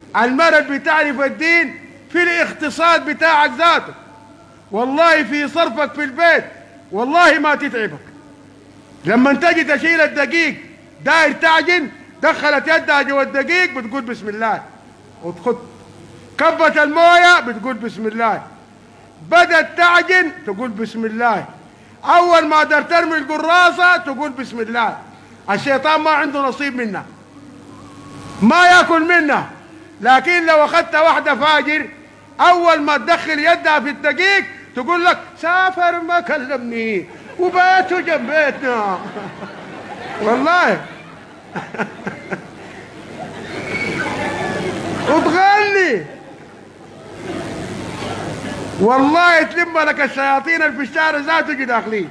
المرأة اللي بتعرف الدين في الاقتصاد بتاعك ذاته، والله في صرفك في البيت والله ما تتعبك. لما تجي تشيل الدقيق داير تعجن، دخلت يدها جوا الدقيق بتقول بسم الله، وتخد كبة المويه بتقول بسم الله، بدأت تعجن تقول بسم الله، أول ما قدرت ترمي القراصة تقول بسم الله. الشيطان ما عنده نصيب منها، ما ياكل منها. لكن لو أخذت واحدة فاجر أول ما تدخل يدها في الدقيق تقول لك سافر ما كلمني وبيته جنب بيتنا والله وتغني والله تلم لك الشياطين اللي في الشارع ذاته داخلين،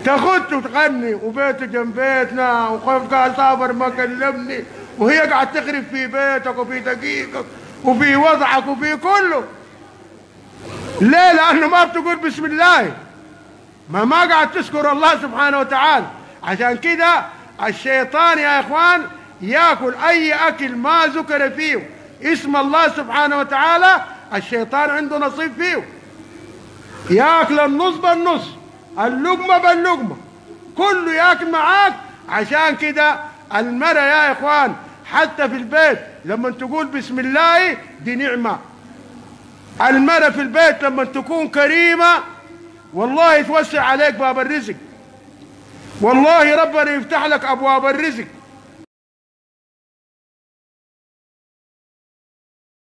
تاخذ وتغني وبيته جنب بيتنا وقف قال سافر ما كلمني، وهي قاعد تخرب في بيتك وفي دقيقك وفي وضعك وفي كله. ليه؟ لأنه ما بتقول بسم الله، ما قاعد تذكر الله سبحانه وتعالى. عشان كده الشيطان يا إخوان يأكل أي أكل ما ذكر فيه اسم الله سبحانه وتعالى، الشيطان عنده نصيب فيه، يأكل النص بالنص، اللقمة باللقمة، كله يأكل معاك. عشان كده المرأة يا إخوان حتى في البيت لما تقول بسم الله دي نعمة. المرأة في البيت لما تكون كريمة والله يتوسع عليك باب الرزق، والله ربنا يفتح لك أبواب الرزق.